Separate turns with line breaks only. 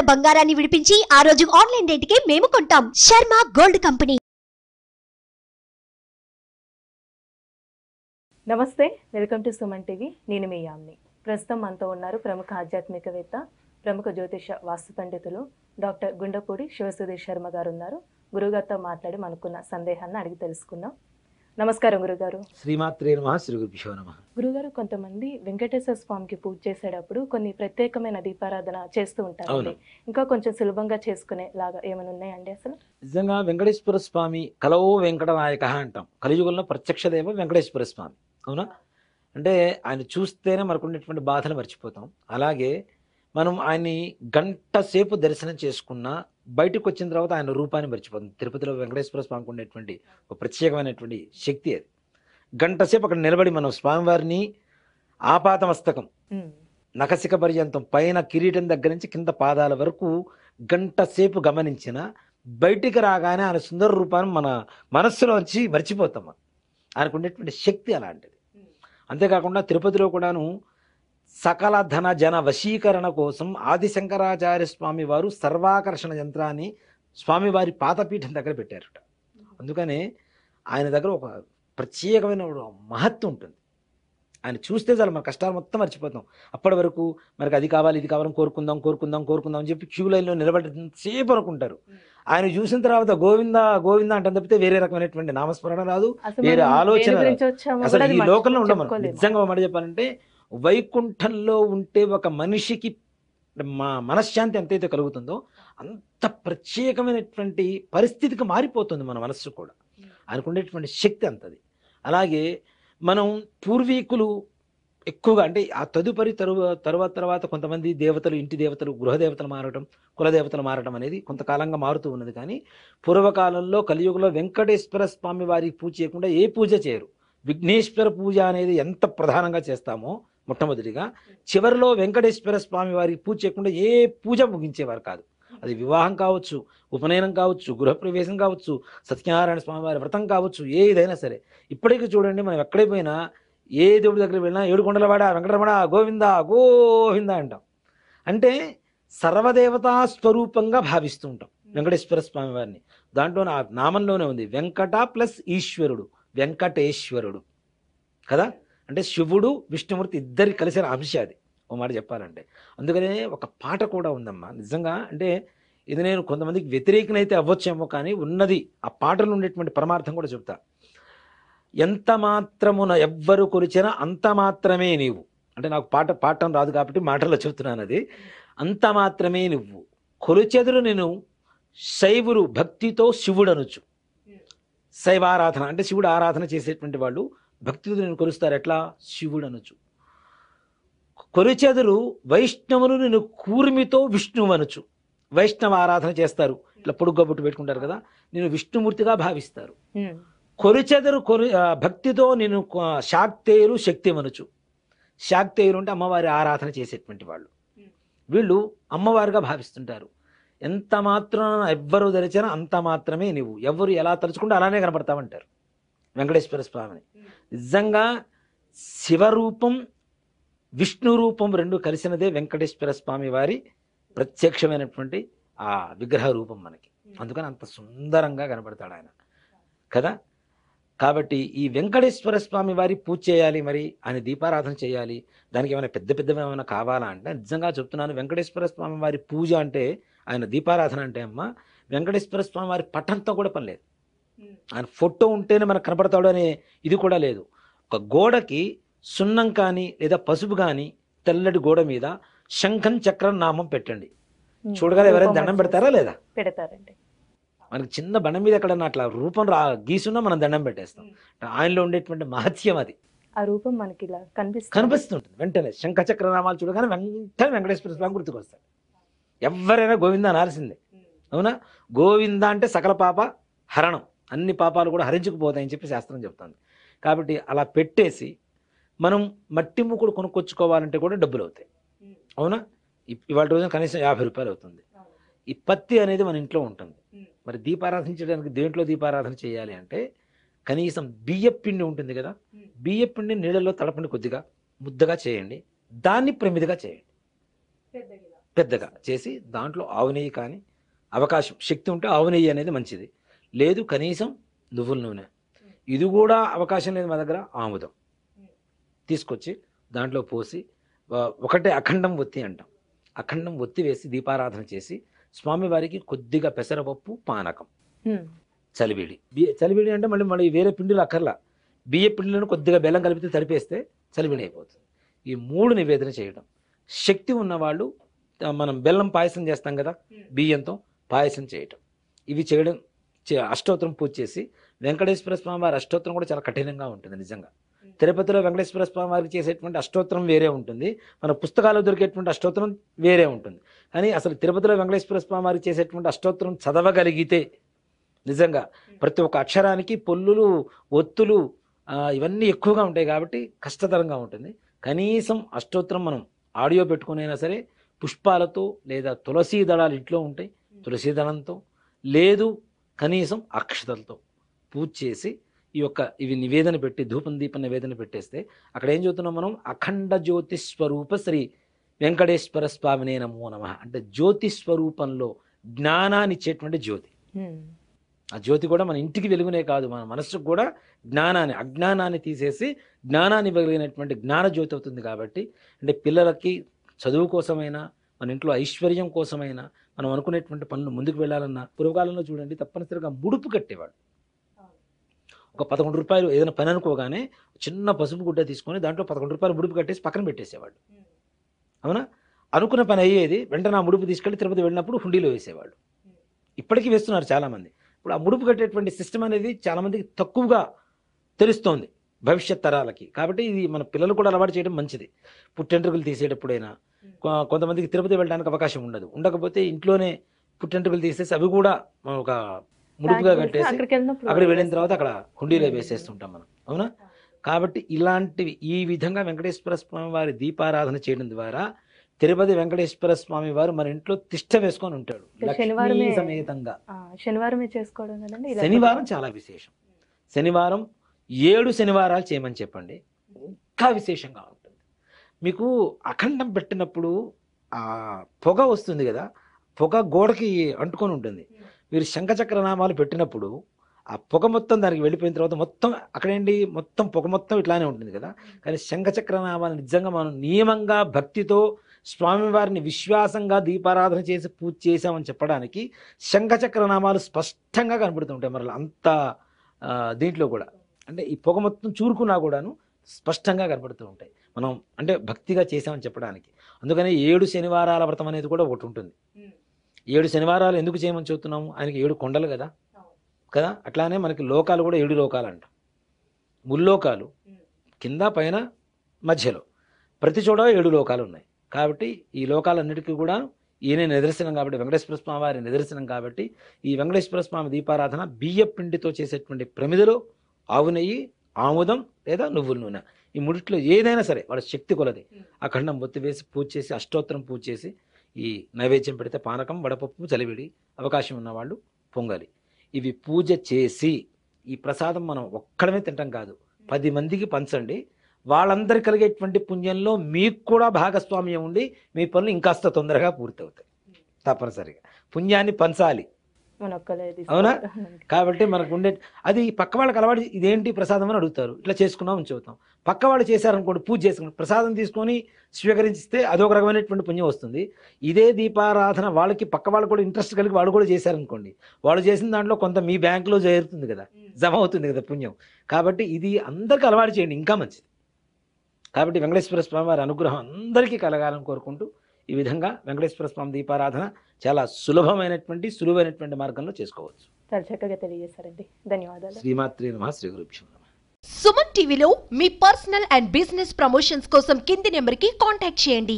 తాకట్టున్న బంగారాన్ని విడిపించి ఆ రోజు ఆన్లైన్ రేటుకే మేము కొంటాం. Sharma gold company.
నమస్తే, వెల్కమ్ టు సుమన్ టీవీ. నేను మీ యామ్ని. ప్రస్తుతం మనతో ఉన్నారు ప్రముఖ ఆధ్యాత్మికవేత్త, ప్రముఖ జ్యోతిష వాస్తు పండితులు డాక్టర్ గుండపూడి శివసుధీర్ శర్మ గారు ఉన్నారు. గురుగారితో మాట్లాడి మనకున్న సందేహాన్ని అడిగి తెలుసుకుందాం. నమస్కారం గురుగారు.
శ్రీమాత్రే నమః. శ్రీ గురుభ్యో నమః.
గురుగారు, కొంతమంది వెంకటేశ్వర స్వామికి పూజ చేసేటప్పుడు కొన్ని ప్రత్యేకమైన దీపారాధన చేస్తూ ఉంటారు. ఇంకా కొంచెం సులభంగా చేసుకునే లాగా ఏమైనా ఉన్నాయండి? అసలు
నిజంగా వెంకటేశ్వర స్వామి కలవో వెంకటనాయక అంటాం. కలియుగంలో ప్రత్యక్ష దైవం వెంకటేశ్వర స్వామి. అవునా? అంటే ఆయన చూస్తేనే మనకు ఉండేటువంటి బాధలు మర్చిపోతాం. అలాగే మనం ఆయన్ని గంట సేపు దర్శనం చేసుకున్నా బయటకు వచ్చిన తర్వాత ఆయన రూపాన్ని మర్చిపోతాం. తిరుపతిలో వెంకటేశ్వర స్వామికి ఉండేటువంటి ఒక ప్రత్యేకమైనటువంటి శక్తి అది. గంట సేపు అక్కడ నిలబడి మనం స్వామివారిని ఆపాతమస్తకం నఖశిఖ పర్యంతం పైన కిరీటం దగ్గర నుంచి కింద పాదాల వరకు గంట సేపు గమనించిన బయటికి రాగానే ఆయన సుందర రూపాన్ని మన మనస్సులో వచ్చి మర్చిపోతాం. ఆయనకు ఉండేటువంటి శక్తి అలాంటిది. అంతేకాకుండా తిరుపతిలో కూడాను సకల ధన జన వశీకరణ కోసం ఆదిశంకరాచార్య స్వామి వారు సర్వాకర్షణ యంత్రాన్ని స్వామివారి పాదపీఠం దగ్గర పెట్టారట. అందుకనే ఆయన దగ్గర ఒక ప్రత్యేకమైన మహత్వం ఉంటుంది. ఆయన చూస్తే చాలు మన కష్టాలు మొత్తం మర్చిపోతాం. అప్పటి వరకు మనకు అది కావాలి ఇది కావాలని కోరుకుందాం కోరుకుందాం కోరుకుందాం అని చెప్పి క్యూ లైన్లో నిలబడేసేపు అనుకుంటారు. ఆయన చూసిన తర్వాత గోవింద గోవింద అంటే తప్పితే వేరే రకమైనటువంటి నామస్మరణ రాదు, వేరే ఆలోచన. అసలు ఈ లోకంలో ఉండమను. నిజంగా మాట చెప్పాలంటే వైకుంఠంలో ఉంటే ఒక మనిషికి మనశ్శాంతి ఎంతైతే కలుగుతుందో అంత ప్రత్యేకమైనటువంటి పరిస్థితికి మారిపోతుంది మన మనస్సు కూడా. అనుకునేటువంటి శక్తి అంతది. అలాగే మనం పూర్వీకులు ఎక్కువగా అంటే ఆ తదుపరి తర్వాత కొంతమంది దేవతలు, ఇంటి దేవతలు, గృహదేవతలు మారటం, కులదేవతలు మారటం అనేది కొంతకాలంగా మారుతూ ఉన్నది. కానీ పూర్వకాలంలో కలియుగంలో వెంకటేశ్వర స్వామి వారికి పూజ చేయకుండా ఏ పూజ చేయరు. విఘ్నేశ్వర పూజ అనేది ఎంత ప్రధానంగా చేస్తామో మొట్టమొదటిగా, చివరిలో వెంకటేశ్వర స్వామి వారికి పూజ చేయకుండా ఏ పూజ ముగించేవారు కాదు. అది వివాహం కావచ్చు, ఉపనయనం కావచ్చు, గృహప్రవేశం కావచ్చు, సత్యనారాయణ స్వామి వారి వ్రతం కావచ్చు, ఏదైనా సరే. ఇప్పటికీ చూడండి, మనం ఎక్కడికి పోయినా ఏ దేవుడి దగ్గర వెళ్ళినా ఏడుకొండలవాడ వెంకటరమణ గోవింద గోవింద అంటాం. అంటే సర్వదేవతా స్వరూపంగా భావిస్తూ ఉంటాం వెంకటేశ్వర స్వామి వారిని. దాంట్లో ఆ నామంలోనే ఉంది వెంకట ప్లస్ ఈశ్వరుడు, వెంకటేశ్వరుడు కదా. అంటే శివుడు విష్ణుమూర్తి ఇద్దరి కలిసిన అంశ అది, ఓ మాట చెప్పాలంటే. అందుకనే ఒక పాట కూడా ఉందమ్మా. నిజంగా అంటే ఇది నేను కొంతమందికి వ్యతిరేకనైతే అవ్వచ్చేమో, కానీ ఉన్నది ఆ పాటలో ఉండేటువంటి పరమార్థం కూడా చెప్తా. ఎంత మాత్రమున ఎవ్వరు కొలిచినా అంత మాత్రమే నీవు. అంటే నాకు పాఠం రాదు కాబట్టి మాటల్లో చెబుతున్నాను. అది అంత మాత్రమే నువ్వు కొలిచెదురు నేను శైవులు భక్తితో శివుడు అనొచ్చు. శైవారాధన అంటే శివుడు ఆరాధన చేసేటువంటి వాళ్ళు భక్తితో నేను కొలుస్తారు. ఎట్లా? శివుడు అనొచ్చు. కొలిచెదురు వైష్ణవులు నేను కూర్మితో విష్ణువు అనొచ్చు. వైష్ణవ ఆరాధన చేస్తారు, ఇట్లా పొడుగ్గా బొట్టు పెట్టుకుంటారు కదా, నేను విష్ణుమూర్తిగా భావిస్తారు. కొలిచెదరు భక్తితో నేను శాక్తేయులు శక్తి అనొచ్చు. శాక్తేయులు అంటే అమ్మవారి ఆరాధన చేసేటువంటి వాళ్ళు. వీళ్ళు అమ్మవారిగా భావిస్తుంటారు. ఎంత మాత్రం ఎవ్వరు తలిచినా అంత మాత్రమే నీవు, ఎవరు ఎలా తలుచుకుంటే అలానే కనపడతామంటారు వెంకటేశ్వర స్వామిని. నిజంగా శివరూపం విష్ణు రూపం రెండు కలిసినదే వెంకటేశ్వర స్వామి వారి ప్రత్యక్షమైనటువంటి ఆ విగ్రహ రూపం మనకి. అందుకని అంత సుందరంగా కనపడతాడు ఆయన కదా. కాబట్టి ఈ వెంకటేశ్వర స్వామి వారి పూజ చేయాలి, మరి ఆయన దీపారాధన చేయాలి. దానికి ఏమైనా పెద్ద ఏమైనా కావాలా అంటే నిజంగా చెప్తున్నాను, వెంకటేశ్వర స్వామి వారి పూజ అంటే, ఆయన దీపారాధన అంటే అమ్మ వెంకటేశ్వర స్వామి వారి పట్టంతో కూడా పని లేదు. ఆయన ఫోటో ఉంటేనే మనకు కనపడతాడు అనే ఇది కూడా లేదు. ఒక గోడకి సున్నం కానీ లేదా పసుపు కానీ తెల్లటి గోడ మీద శంఖం చక్రం నామం పెట్టండి. చూడగానే ఎవరైనా దండం పెడతారా లేదా?
పెడతారండి.
మనకి చిన్న బండ మీద ఎక్కడన్నా అట్లా రూపం గీసున్నా మనం దండం పెట్టేస్తాం. ఆయనలో ఉండేటువంటి మహత్యం అది.
ఆ రూపం మనకి ఇలా
కనిపిస్తుంటుంది. వెంటనే శంఖచక్ర నామాలు చూడగానే వెంటనే వెంకటేశ్వర స్వామి గుర్తుకొస్తాడు. ఎవరైనా గోవింద అనాల్సిందే. అవునా? గోవింద అంటే సకల పాప హరణం, అన్ని పాపాలు కూడా హరించుకుపోతాయని చెప్పి శాస్త్రం చెప్తుంది. కాబట్టి అలా పెట్టేసి మనం మట్టి మూకుడు కొనుక్కొచ్చుకోవాలంటే కూడా డబ్బులు అవుతాయి. అవునా? ఇవాళ రోజున కనీసం 50 రూపాయలు అవుతుంది. ఈ పత్తి అనేది మన ఇంట్లో ఉంటుంది. మరి దీపారాధన చేయడానికి దేంట్లో దీపారాధన చేయాలి అంటే కనీసం బియ్యపిండి ఉంటుంది కదా, బియ్యపిండి నీళ్ళలో తడపండి, కొద్దిగా ముద్దగా చేయండి, దాన్ని ప్రమిదిగా చేయండి. పెద్దగా చేసి దాంట్లో ఆవు నెయ్యి కానీ అవకాశం శక్తి ఉంటే ఆవు నెయ్యి అనేది మంచిది, లేదు కనీసం నువ్వుల నూనె, ఇది కూడా అవకాశం లేదు మా దగ్గర ఆముదం తీసుకొచ్చి దాంట్లో పోసి ఒకటే అఖండం ఒత్తి అంటాం, అఖండం ఒత్తి వేసి దీపారాధన చేసి స్వామివారికి కొద్దిగా పెసరపప్పు పానకం, చలివిడి చలివిడి అంటే మళ్ళీ వేరే పిండిలు అక్కర్లా, బియ్య పిండిలను కొద్దిగా బెల్లం కలిపితే తడిపేస్తే చలివిడి అయిపోతుంది. ఈ 3 నివేదన చేయడం. శక్తి ఉన్నవాళ్ళు మనం బెల్లం పాయసం చేస్తాం కదా, బియ్యంతో పాయసం చేయటం, ఇవి చేయడం. అష్టోత్తరం పూజ చేసి వెంకటేశ్వర స్వామి వారి అష్టోత్తరం కూడా చాలా కఠినంగా ఉంటుంది నిజంగా. తిరుపతిలో వెంకటేశ్వర స్వామి వారికి చేసేటువంటి అష్టోత్తరం వేరే ఉంటుంది, మన పుస్తకాల్లో దొరికేటువంటి అష్టోత్తరం వేరే ఉంటుంది. కానీ అసలు తిరుపతిలో వెంకటేశ్వర స్వామి వారికి చేసేటువంటి అష్టోత్తరం చదవగలిగితే నిజంగా ప్రతి ఒక్క అక్షరానికి పొల్లులు ఒత్తులు ఇవన్నీ ఎక్కువగా ఉంటాయి కాబట్టి కష్టతరంగా ఉంటుంది. కనీసం అష్టోత్తరం మనం ఆడియో పెట్టుకునైనా సరే పుష్పాలతో లేదా తులసీ దళాలు ఇంట్లో ఉంటాయి, తులసీ దళంతో లేదు కనీసం అక్షతలతో పూజ చేసి ఇవి నివేదన పెట్టి ధూపం దీపం నివేదన పెట్టేస్తే అక్కడ ఏం చెబుతున్నాం మనం, అఖండ జ్యోతి స్వరూప శ్రీ వెంకటేశ్వర స్వామినే నమో నమః అంటే జ్యోతి స్వరూపంలో జ్ఞానాన్ని ఇచ్చేటువంటి జ్యోతి. ఆ జ్యోతి కూడా మన ఇంటికి వెలుగునే కాదు, మన మనసుకు కూడా జ్ఞానాన్ని అజ్ఞానాన్ని తీసేసి జ్ఞానాన్ని వెలిగినటువంటి జ్ఞాన జ్యోతి అవుతుంది. కాబట్టి అంటే పిల్లలకి చదువు కోసమైనా మన ఇంట్లో ఐశ్వర్యం కోసమైనా మనం అనుకునేటువంటి పనులు ముందుకు వెళ్ళాలన్నా పూర్వకాలంలో చూడండి తప్పనిసరిగా ముడుపు కట్టేవాడు. ఒక 11 రూపాయలు ఏదైనా పని అనుకోగానే చిన్న పసుపు గుడ్డ తీసుకొని దాంట్లో 11 రూపాయలు ముడుపు కట్టేసి పక్కన పెట్టేసేవాడు. అవునా, అనుకున్న పని అయ్యేది, వెంటనే ఆ ముడుపు తీసుకెళ్ళి తిరుపతి వెళ్ళినప్పుడు హుండీలో వేసేవాళ్ళు. ఇప్పటికీ వేస్తున్నారు చాలామంది. ఇప్పుడు ఆ ముడుపు కట్టేటువంటి సిస్టమ్ అనేది చాలామందికి తక్కువగా తెలుస్తోంది భవిష్యత్ తరాలకి. కాబట్టి ఇది మన పిల్లలు కూడా అలవాటు చేయడం మంచిది. పుట్టెంట్రుకలు తీసేటప్పుడైనా కొంతమందికి తిరుపతి వెళ్ళడానికి అవకాశం ఉండకపోతే ఇంట్లోనే పుట్టెంట్రుకలు తీసేసి అవి కూడా ఒక ముడుపుగా కట్టేసి అక్కడికి వెళ్ళిన తర్వాత అక్కడ హుండీలో వేసేస్తుంటాం మనం. అవునా, కాబట్టి ఇలాంటివి ఈ విధంగా వెంకటేశ్వర స్వామి వారి దీపారాధన చేయడం ద్వారా తిరుపతి వెంకటేశ్వర స్వామి వారు మన ఇంట్లో తిష్ట వేసుకొని ఉంటాడు లక్ష్మీ సమేతంగా.
శనివారమే చేసుకోవడం కదండి.
శనివారం చాలా విశేషం. శనివారం 7 శనివారాలు చేయమని చెప్పండి, ఇంకా విశేషంగా ఉంటుంది. మీకు అఖండం పెట్టినప్పుడు ఆ పొగ వస్తుంది కదా, పొగ గోడకి అంటుకొని ఉంటుంది. మీరు శంఖచక్ర నామాలు పెట్టినప్పుడు ఆ పొగ మొత్తం దానికి వెళ్ళిపోయిన తర్వాత మొత్తం అక్కడేంటి మొత్తం పొగ మొత్తం ఇట్లానే ఉంటుంది కదా. కానీ శంఖచక్ర నామాలు నిజంగా మనం నియమంగా భక్తితో స్వామివారిని విశ్వాసంగా దీపారాధన చేసి పూజ చేసామని చెప్పడానికి శంఖచక్ర నామాలు స్పష్టంగా కనబడుతూ ఉంటాయి. మరి అంత దీంట్లో కూడా అంటే ఈ పొగ మొత్తం చూరుకున్నా కూడాను స్పష్టంగా కనబడుతూ ఉంటాయి. మనం అంటే భక్తిగా చేసామని చెప్పడానికి. అందుకని 7 శనివారాల వ్రతం అనేది కూడా ఒకటి ఉంటుంది. 7 శనివారాలు ఎందుకు చేయమని చెబుతున్నాము, ఆయనకి 7 కొండలు కదా. అట్లానే మనకి లోకాలు కూడా 7 లోకాలు అంట. ముల్లోకాలు కింద పైన మధ్యలో ప్రతి చోట 7 లోకాలు ఉన్నాయి. కాబట్టి ఈ లోకాలన్నిటికీ కూడా ఈయన నిదర్శనం కాబట్టి, వెంకటేశ్వర స్వామి వారి నిదర్శనం కాబట్టి ఈ వెంకటేశ్వర స్వామి దీపారాధన బియ్య పిండితో చేసేటువంటి ప్రమిదలో ఆవు నెయ్యి, ఆముదం లేదా నువ్వుల నూనె, ఈ ముడిట్లో ఏదైనా సరే వాళ్ళ శక్తి కొలది అఖండం ఒత్తి వేసి పూజ చేసి అష్టోత్తరం పూజ చేసి ఈ నైవేద్యం పెడితే పానకం, వడపప్పు, చలివిడి, అవకాశం ఉన్నవాళ్ళు పొంగలి, ఇవి పూజ చేసి ఈ ప్రసాదం మనం ఒక్కడమే తింటాం కాదు, 10 మందికి పంచండి. వాళ్ళందరికీ కలిగేటువంటి పుణ్యంలో మీకు కూడా భాగస్వామ్యం ఉండి మీ పనులు ఇంకాస్త తొందరగా పూర్తవుతాయి. తప్పనిసరిగా పుణ్యాన్ని పంచాలి. అవునా, కాబట్టి మనకు ఉండే అది పక్క వాళ్ళకి అలవాటు. ఇదేంటి ప్రసాదం అని అడుగుతారు, ఇట్లా చేసుకున్నామని చెబుతాం. పక్క వాళ్ళు చేశారనుకోండి, పూజ చేసుకుని ప్రసాదం తీసుకొని స్వీకరిస్తే అదొక రకమైనటువంటి పుణ్యం వస్తుంది. ఇదే దీపారాధన వాళ్ళకి పక్క వాళ్ళు కూడా ఇంట్రెస్ట్ కలిగి వాళ్ళు కూడా చేశారనుకోండి, వాళ్ళు చేసిన దాంట్లో కొంత మీ బ్యాంకులో చేరుతుంది కదా, జమ అవుతుంది కదా పుణ్యం. కాబట్టి ఇది అందరికీ అలవాటు చేయండి, ఇంకా మంచిది. కాబట్టి వెంకటేశ్వర స్వామి వారి అనుగ్రహం అందరికీ కలగాలని కోరుకుంటూ ఈ విధంగా వెంకటేశ్వర స్వామి దీపారాధన చాలా సులువైనటువంటి మార్గంలో చేసుకోవచ్చు.
చాలా చక్కగా తెలియజేశారండి, ధన్యవాదాలు.
శ్రీమాత్రే నమః, శ్రీ గురుభ్యో నమః.
సుమన్ టీవీలో మీ పర్సనల్ అండ్ బిజినెస్ ప్రమోషన్స్ కోసం కింది నెంబర్కి కాంటాక్ట్ చేయండి.